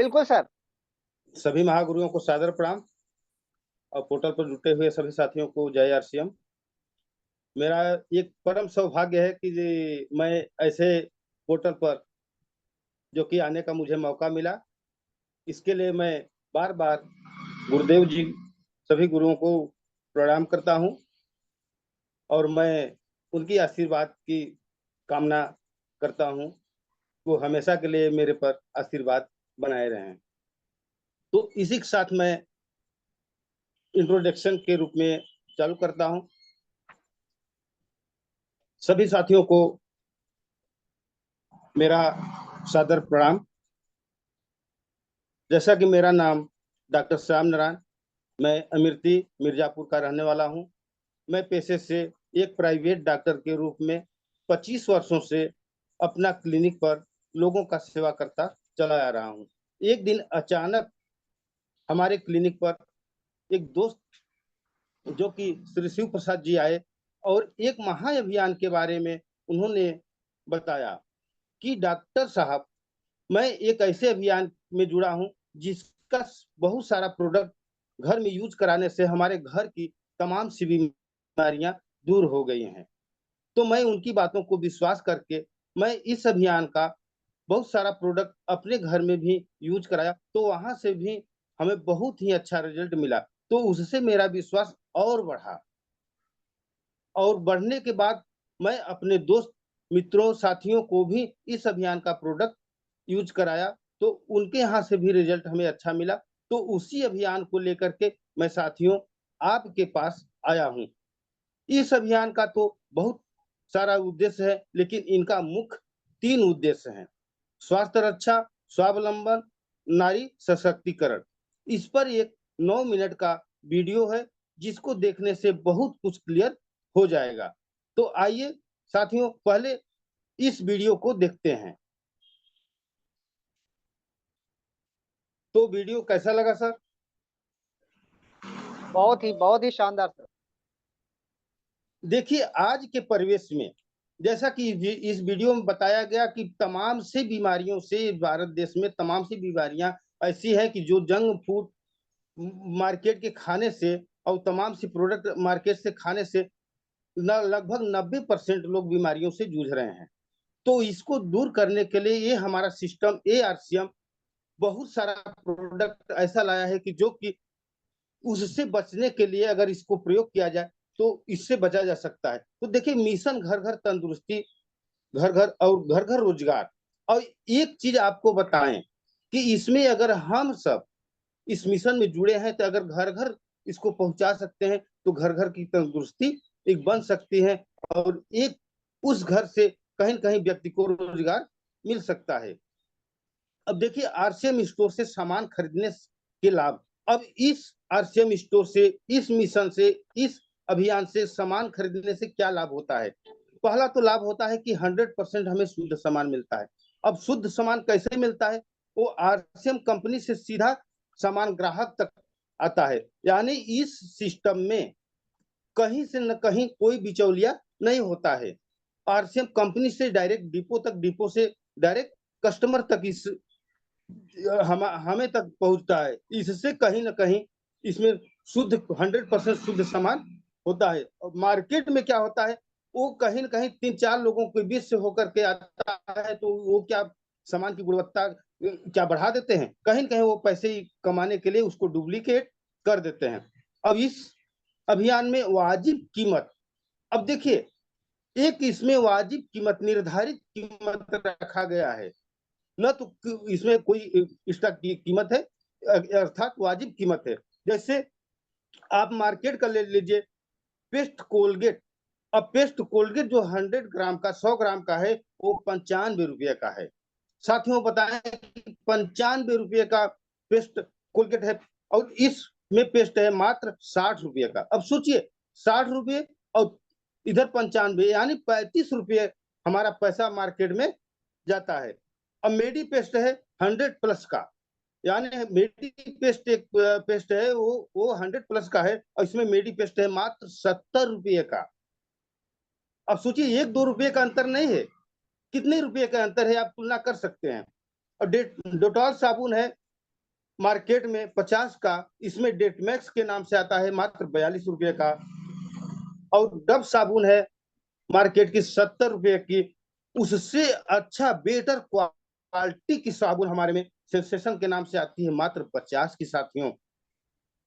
बिल्कुल सर। सभी महागुरुओं को सादर प्रणाम और पोर्टल पर जुटे हुए सभी साथियों को जय आरसीएम। मेरा एक परम सौभाग्य है कि मैं ऐसे पोर्टल पर जो कि आने का मुझे मौका मिला, इसके लिए मैं बार बार गुरुदेव जी सभी गुरुओं को प्रणाम करता हूं और मैं उनकी आशीर्वाद की कामना करता हूं। वो हमेशा के लिए मेरे पर आशीर्वाद बनाए रहें। तो इसी के साथ मैं इंट्रोडक्शन के रूप में चालू करता हूं। सभी साथियों को मेरा सादर प्रणाम। जैसा कि मेरा नाम डॉक्टर श्याम नारायण, मैं अमिर्ती मिर्जापुर का रहने वाला हूं। मैं पेशे से एक प्राइवेट डॉक्टर के रूप में 25 वर्षों से अपना क्लिनिक पर लोगों का सेवा करता चला आ रहा हूं। एक दिन अचानक हमारे क्लिनिक पर एक दोस्त जो कि श्री शिव प्रसाद जी आए और एक महाअभियान के बारे में उन्होंने बताया कि डॉक्टर साहब, मैं एक ऐसे अभियान में जुड़ा हूं जिसका बहुत सारा प्रोडक्ट घर में यूज कराने से हमारे घर की तमाम सी बीमारियां दूर हो गई हैं। तो मैं उनकी बातों को विश्वास करके मैं इस अभियान का बहुत सारा प्रोडक्ट अपने घर में भी यूज कराया, तो वहां से भी हमें बहुत ही अच्छा रिजल्ट मिला। तो उससे मेरा विश्वास और बढ़ा और बढ़ने के बाद मैं अपने दोस्त मित्रों साथियों को भी इस अभियान का प्रोडक्ट यूज कराया, तो उनके यहाँ से भी रिजल्ट हमें अच्छा मिला। तो उसी अभियान को लेकर के मैं साथियों आपके पास आया हूँ। इस अभियान का तो बहुत सारा उद्देश्य है, लेकिन इनका मुख्य 3 उद्देश्य हैं: स्वास्थ्य रक्षा, स्वावलंबन, नारी सशक्तिकरण। इस पर एक 9 मिनट का वीडियो है जिसको देखने से बहुत कुछ क्लियर हो जाएगा। तो आइए साथियों, पहले इस वीडियो को देखते हैं। तो वीडियो कैसा लगा सर? बहुत ही शानदार सर। देखिए, आज के परिवेश में जैसा कि इस वीडियो में बताया गया कि तमाम से बीमारियों से भारत देश में तमाम सी बीमारियां ऐसी हैं कि जो जंक फूड मार्केट के खाने से और तमाम सी प्रोडक्ट मार्केट से खाने से लगभग 90% लोग बीमारियों से जूझ रहे हैं। तो इसको दूर करने के लिए ये हमारा सिस्टम एआरसीएम बहुत सारा प्रोडक्ट ऐसा लाया है कि जो कि उससे बचने के लिए अगर इसको प्रयोग किया जाए तो इससे बचा जा सकता है। तो देखिए, मिशन घर घर तंदुरुस्ती, घर घर और घर घर रोजगार। और एक चीज आपको बताएं कि इसमें अगर हम सब इस मिशन में जुड़े हैं तो अगर घर घर इसको पहुंचा सकते हैं तो घर घर की तंदुरुस्ती एक बन सकती है और एक उस घर से कहीं कहीं व्यक्ति को रोजगार मिल सकता है। अब देखिए, आरसीएम स्टोर से सामान खरीदने के लाभ। अब इस आरसीएम स्टोर से, इस मिशन से, इस अभियान से सामान खरीदने से क्या लाभ होता है? पहला तो लाभ होता है कि 100% हमें शुद्ध सामान मिलता है। अब शुद्ध सामान कैसे मिलता है? वो आरसीएम कंपनी से सीधा सामान ग्राहक तक आता है। यानी इस सिस्टम में कहीं से न कहीं कोई बिचौलिया नहीं होता है। आरसीएम कंपनी से डायरेक्ट डिपो तक, डिपो से डायरेक्ट कस्टमर तक इस हमें तक पहुंचता है। इससे कहीं ना कहीं इसमें शुद्ध 100% शुद्ध सामान होता है। और मार्केट में क्या होता है, वो कहीं ना कहीं 3-4 लोगों के बीच से होकर के आता है, तो वो क्या सामान की गुणवत्ता क्या बढ़ा देते हैं, कहीं ना कहीं वो पैसे कमाने के लिए उसको डुप्लीकेट कर देते हैं। अब इस अभियान में वाजिब कीमत, अब देखिए, एक इसमें वाजिब कीमत, निर्धारित कीमत रखा गया है, न तो इसमें कोई एक्स्ट्रा कीमत है, अर्थात वाजिब कीमत है। जैसे आप मार्केट का ले लीजिए, पेस्ट कोलगेट। अब पेस्ट कोलगेट जो 100 ग्राम का, 100 ग्राम का है, वो 95 रुपये का है। साथियों बताएं कि 95 रुपये का पेस्ट कोलगेट है और इसमें पेस्ट है मात्र 60 रुपये का। अब सोचिए, 60 रुपये और इधर 95, यानी 35 रुपये हमारा पैसा मार्केट में जाता है। अब मेडी पेस्ट है 100 प्लस का, यानी मेडी पेस्ट एक पेस्ट है, वो 100 प्लस का है और इसमें मेडी पेस्ट है मात्र 70 रुपये का। अब सोचिए, 1-2 रुपये का अंतर नहीं है, कितने रुपये का अंतर है आप तुलना कर सकते हैं। और डेटॉल साबुन है मार्केट में 50 का, इसमें डेटमैक्स के नाम से आता है मात्र 42 रुपये का। और डब साबुन है मार्केट की 70 रुपये की। उससे अच्छा बेटर क्वालिटी की साबुन हमारे में सेंसेशन के नाम से आती है मात्र 50 की साथियों।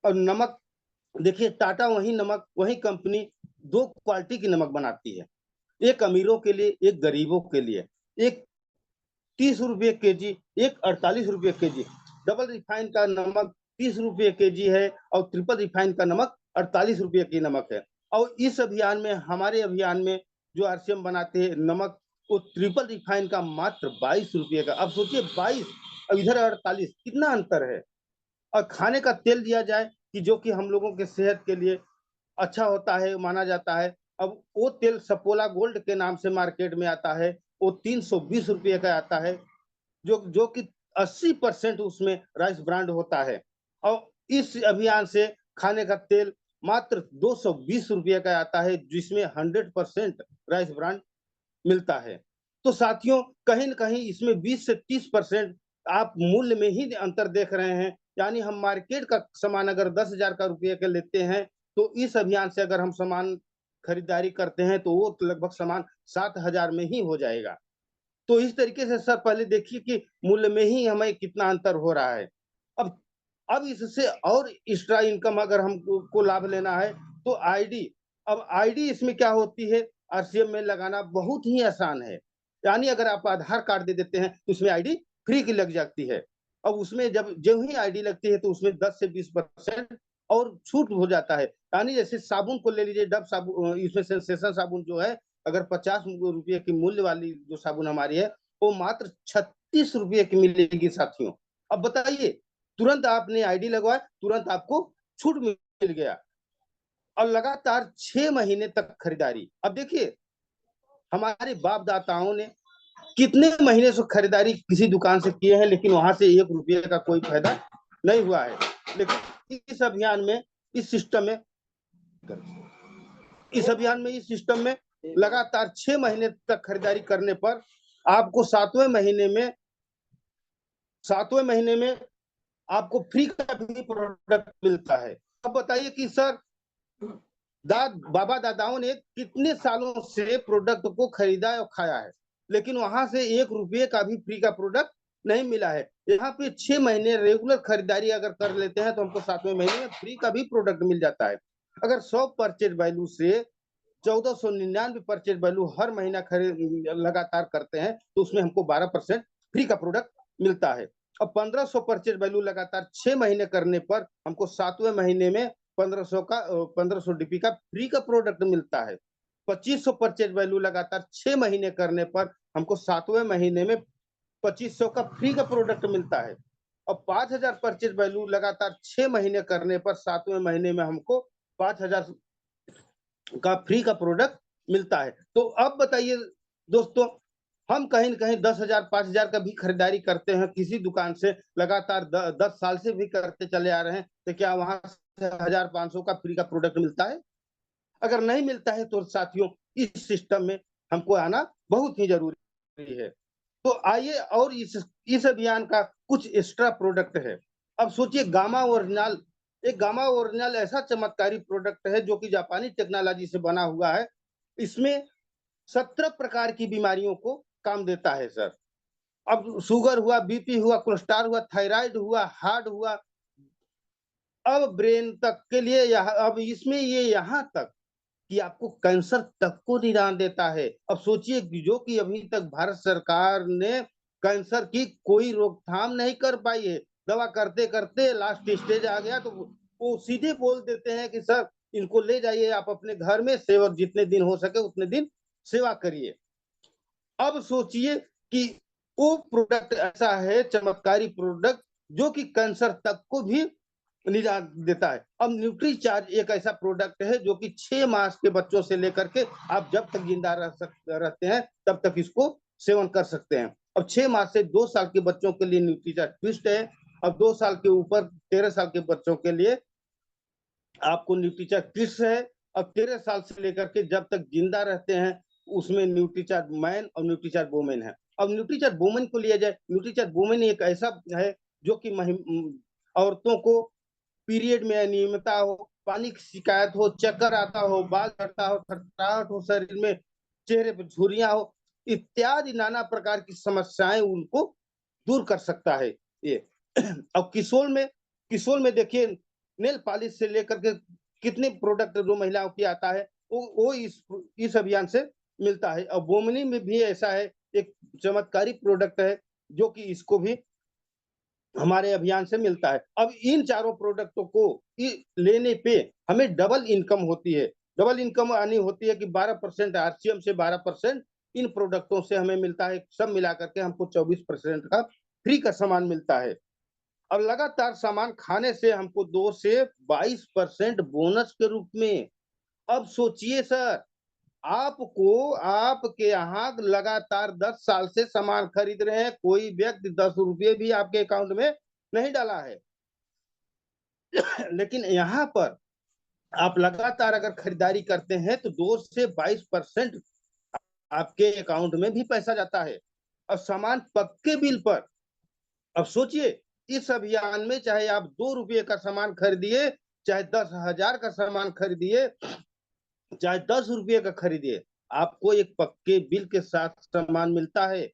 और नमक देखिए, टाटा वही नमक, वही कंपनी दो क्वालिटी की नमक बनाती है, एक अमीरों के लिए, एक गरीबों के लिए। एक 30 रुपये के जी, एक 48 रुपये के जी। डबल रिफाइन का नमक 30 रुपये के जी है और ट्रिपल रिफाइन का नमक 48 रुपये की नमक है। और इस अभियान में, हमारे अभियान में जो आरसीएम बनाते हैं नमक, वो ट्रिपल रिफाइन का मात्र 22 रुपये का। अब सोचिए 22 और इधर 48, कितना अंतर है। और खाने का तेल दिया जाए कि जो कि हम लोगों के सेहत के लिए अच्छा होता है, माना जाता है। अब वो तेल सपोला गोल्ड के नाम से मार्केट में आता है, वो 320 रुपये का आता है, जो कि 80% उसमें राइस ब्रांड होता है। और इस अभियान से खाने का तेल मात्र 220 रुपये का आता है, जिसमें 100% राइस ब्रांड मिलता है। तो साथियों, कहीं न कहीं इसमें 20 से 30% आप मूल्य में ही अंतर देख रहे हैं। यानी हम मार्केट का सामान अगर 10,000 का रुपये का लेते हैं, तो इस अभियान से अगर हम सामान खरीदारी करते हैं, तो वो लगभग सामान 7,000 में ही हो जाएगा। तो इस तरीके से सर पहले देखिए कि मूल्य में ही हमें कितना अंतर हो रहा है। अब अब इससे और एक्स्ट्रा इनकम अगर हमको को लाभ लेना है, तो आईडी। अब आईडी इसमें क्या होती है, आरसीएम में लगाना बहुत ही आसान है। यानी अगर आप आधार कार्ड दे देते हैं, तो उसमें आईडी फ्री की लग जाती है। अब उसमें जब जो ही आईडी लगती है, तो उसमें 10 से 20% और छूट हो जाता है। यानी जैसे साबुन को ले लीजिए, डब साबुन, इसमें सेंसेशन साबुन जो है, अगर 50 रुपये की मूल्य वाली जो साबुन हमारी है, वो मात्र 36 रुपये की मिलेगी साथियों। अब बताइए, तुरंत आपने आईडी लगवाया, तुरंत आपको छूट मिल गया और लगातार 6 महीने तक खरीदारी। अब देखिए, हमारे बाप दाताओं ने कितने महीने से खरीदारी किसी दुकान से किए हैं, लेकिन वहां से 1 रुपये का कोई फायदा नहीं हुआ है। लेकिन इस अभियान में, इस सिस्टम में, इस सिस्टम में लगातार 6 महीने तक खरीदारी करने पर आपको 7वें महीने में आपको फ्री का भी प्रोडक्ट मिलता है। अब बताइए कि सर, बाबा दादाओं ने कितने सालों से प्रोडक्ट को खरीदा और खाया है, लेकिन वहां से 1 रुपये का भी फ्री का प्रोडक्ट नहीं मिला है। यहाँ पे 6 महीने रेगुलर खरीदारी अगर कर लेते हैं, तो हमको 7वें महीने में फ्री का भी प्रोडक्ट मिल जाता है। अगर 100 परचेज वैल्यू से 1499 परचेज वैल्यू हर महीना खरीद लगातार करते हैं, तो उसमें हमको 12% फ्री का प्रोडक्ट मिलता है। अब 1500 परचेज वैल्यू लगातार 6 महीने करने पर हमको 7वें महीने में 1500 डीपी का फ्री का प्रोडक्ट मिलता है। 2500 परचेज वैल्यू लगातार 6 महीने करने पर हमको 7वें महीने में 2500 का फ्री का प्रोडक्ट मिलता है। और 5000 परचेज वैल्यू लगातार 6 महीने करने पर 7वें महीने में हमको 5000 का फ्री का प्रोडक्ट मिलता है। तो अब बताइए दोस्तों, हम कहीं न कहीं 10,000 5,000 का भी खरीदारी करते हैं किसी दुकान से, लगातार 10 साल से भी करते चले आ रहे हैं, तो क्या वहां से 1,500 का फ्री का प्रोडक्ट मिलता है? अगर नहीं मिलता है, तो साथियों, इस सिस्टम में हमको आना बहुत ही जरूरी है। तो आइए, और इस अभियान का कुछ एक्स्ट्रा प्रोडक्ट है। अब सोचिए, गामा ओरिजिनल। एक गामा ओरिजिनल ऐसा चमत्कारी प्रोडक्ट है जो कि जापानी टेक्नोलॉजी से बना हुआ है। इसमें 17 प्रकार की बीमारियों को काम देता है सर। अब शुगर हुआ, बीपी हुआ, कोलेस्ट्रॉल हुआ, थायराइड हुआ, हार्ट हुआ, अब ब्रेन तक के लिए अब इसमें ये यहाँ तक कि आपको कैंसर तक को निदान देता है। अब सोचिए, जो कि अभी तक भारत सरकार ने कैंसर की कोई रोकथाम नहीं कर पाई है। दवा करते करते लास्ट स्टेज आ गया, तो वो सीधे बोल देते हैं कि सर, इनको ले जाइए आप अपने घर में, सेवक जितने दिन हो सके उतने दिन सेवा करिए। अब सोचिए कि वो प्रोडक्ट ऐसा है, चमत्कारी प्रोडक्ट, जो कि कैंसर तक को भी निजात देता है। अब न्यूट्री चार्ज एक ऐसा प्रोडक्ट है जो कि 6 मास के बच्चों से लेकर के आप जब तक जिंदा रहते हैं, तब तक इसको सेवन कर सकते हैं। अब 6 मास से 2 साल के बच्चों के लिए न्यूट्री चार्ज ट्विस्ट है। अब 2 साल के ऊपर 13 साल के बच्चों के लिए आपको न्यूट्रीचार्ज ट्विस्ट है। अब 13 साल से लेकर के जब तक जिंदा रहते हैं, उसमें न्यूट्रीचार्ज मैन और न्यूट्रीचार्ज वुमेन है। अब न्यूट्रीचार्ज वुमेन को लिया जाए, न्यूट्रीचार्ज वुमेन एक ऐसा है जो कि औरतों को पीरियड में अनियमितता हो, पानी की शिकायत हो, चक्कर आता हो, बाल झड़ता हो, थरथराहट हो शरीर में, चेहरे पर झुर्रियां हो, इत्यादि नाना प्रकार की समस्याएं उनको दूर कर सकता है ये। अब किशोर में देखिए नेल पॉलिश से लेकर के कितने प्रोडक्ट जो महिलाओं की आता है वो इस अभियान से मिलता है। अब बोमनी में भी ऐसा है, एक चमत्कारी प्रोडक्ट है जो कि इसको भी हमारे अभियान से मिलता है। अब इन चारों प्रोडक्टों को लेने पे हमें डबल इनकम होती है। डबल इनकम आनी होती है कि 12% आरसीएम से 12% इन प्रोडक्टों से हमें मिलता है। सब मिला करके हमको 24% का फ्री का सामान मिलता है। अब लगातार सामान खाने से हमको 2 से 22% बोनस के रूप में। अब सोचिए सर, आपको आपके यहाँ लगातार 10 साल से सामान खरीद रहे हैं, कोई व्यक्ति 10 रुपये भी आपके अकाउंट में नहीं डाला है। लेकिन यहाँ पर आप लगातार अगर खरीदारी करते हैं तो 2 से 22% आपके अकाउंट में भी पैसा जाता है और सामान पक्के बिल पर। अब सोचिए, इस अभियान में चाहे आप 2 रुपये का सामान खरीदिए, चाहे 10,000 का सामान खरीदिए, चाहे 10 रुपये का खरीदिए, आपको एक पक्के बिल के साथ सामान मिलता है।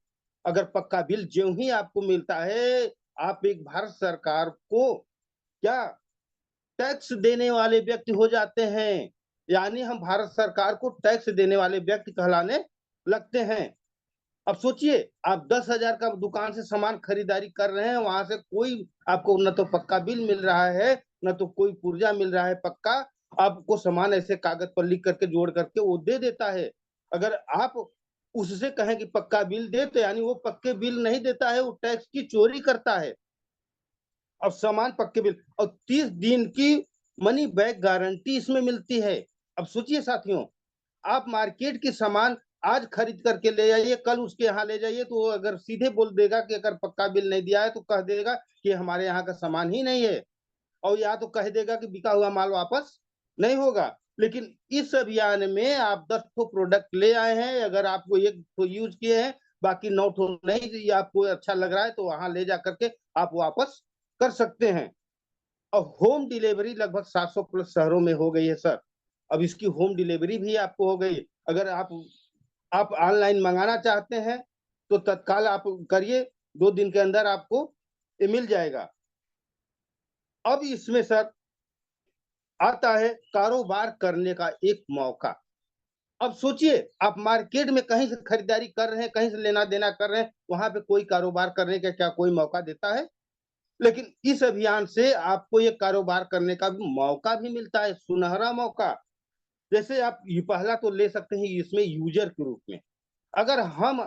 अगर पक्का बिल ज्यों ही आपको मिलता है, आप एक भारत सरकार को क्या टैक्स देने वाले व्यक्ति हो जाते हैं। यानी हम भारत सरकार को टैक्स देने वाले व्यक्ति कहलाने लगते हैं। अब सोचिए, आप 10,000 का दुकान से सामान खरीदारी कर रहे हैं, वहां से कोई आपको न तो पक्का बिल मिल रहा है, न तो कोई पुर्जा मिल रहा है पक्का। आपको सामान ऐसे कागज पर लिख करके जोड़ करके वो दे देता है। अगर आप उससे कहें कि पक्का बिल दे, तो यानी वो पक्के बिल नहीं देता है, वो टैक्स की चोरी करता है। अब सामान पक्के बिल और 30 दिन की मनी बैक गारंटी इसमें मिलती है। अब सोचिए साथियों, आप मार्केट की सामान आज खरीद करके ले जाइए, कल उसके यहाँ ले जाइए, तो अगर सीधे बोल देगा कि अगर पक्का बिल नहीं दिया है तो कह देगा कि हमारे यहाँ का सामान ही नहीं है, और या तो कह देगा कि बिका हुआ माल वापस नहीं होगा। लेकिन इस अभियान में आप 10 ठो प्रोडक्ट ले आए हैं, अगर आपको एक तो यूज किए हैं, बाकी 9 ठो नहीं आपको अच्छा लग रहा है, तो वहां ले जा करके आप वापस कर सकते हैं। और होम डिलीवरी लगभग 700 प्लस शहरों में हो गई है सर। अब इसकी होम डिलीवरी भी आपको हो गई। अगर आप ऑनलाइन मंगाना चाहते हैं तो तत्काल आप करिए, 2 दिन के अंदर आपको ये मिल जाएगा। अब इसमें सर आता है कारोबार करने का एक मौका। अब सोचिए, आप मार्केट में कहीं से खरीदारी कर रहे हैं, कहीं से लेना देना कर रहे हैं, वहां पे कोई कारोबार करने का क्या कोई मौका देता है? लेकिन इस अभियान से आपको ये कारोबार करने का भी मौका भी मिलता है, सुनहरा मौका। जैसे आप ये पहला तो ले सकते हैं इसमें यूजर के रूप में। अगर हम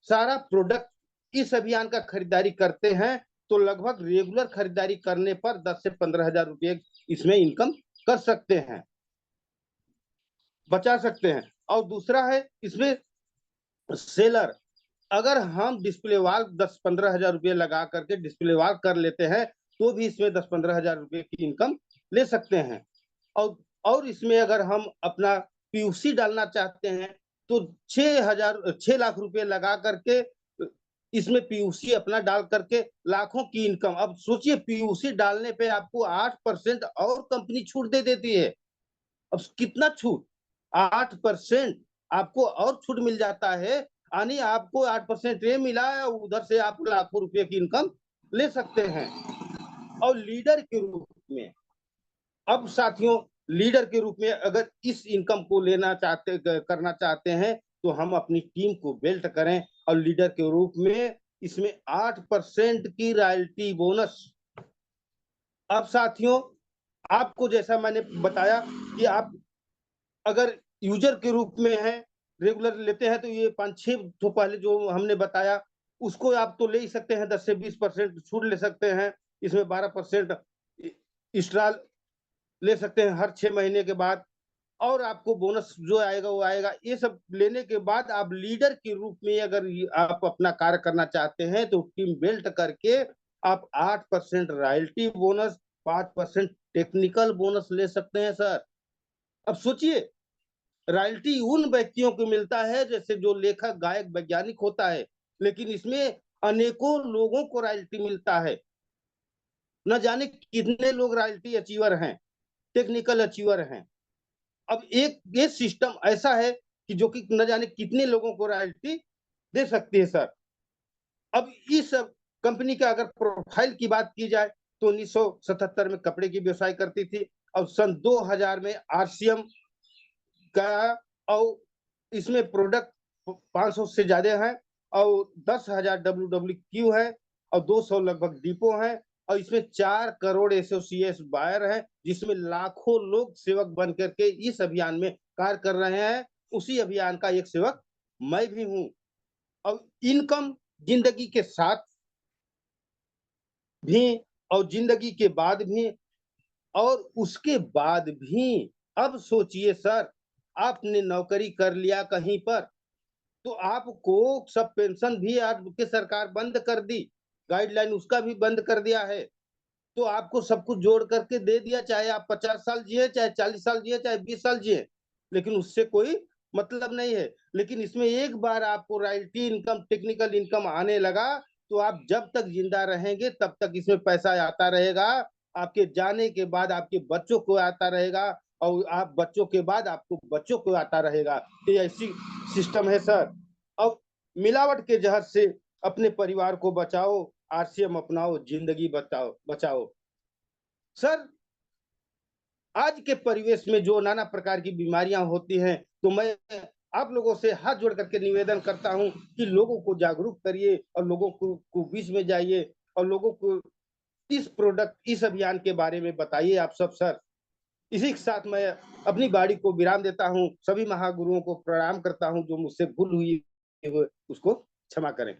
सारा प्रोडक्ट इस अभियान का खरीदारी करते हैं तो लगभग रेगुलर खरीदारी करने पर 10 से 15,000 रुपये इसमें इनकम कर सकते हैं, बचा सकते हैं। और दूसरा है इसमें सेलर। अगर हम डिस्प्ले वॉल 10-15,000 रुपये लगा करके डिस्प्ले वॉल कर लेते हैं तो भी इसमें 10-15,000 रुपये की इनकम ले सकते हैं। और इसमें अगर हम अपना पीयूसी डालना चाहते हैं तो 6 लाख रुपए लगा करके इसमें पीयूसी अपना डाल करके लाखों की इनकम। अब सोचिए, पीयूसी डालने पे आपको 8% और कंपनी छूट दे देती है। अब कितना छूट, 8% आपको और छूट मिल जाता है। यानी आपको 8% ये मिला है, उधर से आप लाखों रुपए की इनकम ले सकते हैं। और लीडर के रूप में, अब साथियों, लीडर के रूप में अगर इस इनकम को करना चाहते हैं तो हम अपनी टीम को बिल्ड करें और लीडर के रूप में इसमें 8% की रॉयल्टी बोनस। अब साथियों, आपको जैसा मैंने बताया कि आप अगर यूजर के रूप में है, रेगुलर लेते हैं, तो ये 5-6 तो पहले जो हमने बताया उसको आप तो ले ही सकते हैं, 10 से 20% छूट ले सकते हैं। इसमें 12% एक्स्ट्रा ले सकते हैं हर 6 महीने के बाद। और आपको बोनस जो आएगा वो आएगा। ये सब लेने के बाद आप लीडर के रूप में अगर आप अपना कार्य करना चाहते हैं तो टीम बिल्ड करके आप 8% रॉयल्टी बोनस, 5% टेक्निकल बोनस ले सकते हैं सर। अब सोचिए, रॉयल्टी उन व्यक्तियों को मिलता है जैसे जो लेखक, गायक, वैज्ञानिक होता है, लेकिन इसमें अनेकों लोगों को रॉयल्टी मिलता है। न जाने कितने लोग रॉयल्टी अचीवर हैं, टेक्निकल अचीवर हैं। अब एक ये सिस्टम ऐसा है कि जो कि न जाने कितने लोगों को रॉयल्टी दे सकती है सर। अब इस कंपनी का अगर प्रोफाइल की बात की जाए तो 1977 में कपड़े की व्यवसाय करती थी और सन 2000 में आरसीएम का, और इसमें प्रोडक्ट 500 से ज्यादा है और 10,000 WWQ है और 200 लगभग डिपो है और इसमें 4 करोड़ एसोसिएट बायर हैं, जिसमें लाखों लोग सेवक बन करके इस अभियान में कार्य कर रहे हैं। उसी अभियान का एक सेवक मैं भी हूं। और इनकम जिंदगी के साथ भी और जिंदगी के बाद भी और उसके बाद भी। अब सोचिए सर, आपने नौकरी कर लिया कहीं पर तो आपको सब पेंशन भी आपके सरकार बंद कर दी, गाइडलाइन उसका भी बंद कर दिया है। तो आपको सब कुछ जोड़ करके दे दिया, चाहे आप 50 साल जिए, चाहे 40 साल जिए, चाहे 20 साल जिए, लेकिन उससे कोई मतलब नहीं है। लेकिन इसमें एक बार आपको रॉयल्टी इनकम, टेक्निकल इनकम आने लगा तो आप जब तक जिंदा रहेंगे तब तक इसमें पैसा आता रहेगा। आपके जाने के बाद आपके बच्चों को आता रहेगा और आप बच्चों के बाद आपको बच्चों को आता रहेगा। ये ऐसी सिस्टम है सर। अब मिलावट के जहर से अपने परिवार को बचाओ, आरसीएम अपनाओ, जिंदगी बचाओ बचाओ। सर, आज के परिवेश में जो नाना प्रकार की बीमारियां होती हैं, तो मैं आप लोगों से हाथ जोड़ करके निवेदन करता हूं कि लोगों को जागरूक करिए और लोगों को बीच में जाइए और लोगों को इस प्रोडक्ट, इस अभियान के बारे में बताइए आप सब सर। इसी के साथ मैं अपनी बाड़ी को विराम देता हूं। सभी महागुरुओं को प्रणाम करता हूं, जो मुझसे भूल हुई है उसको क्षमा करें।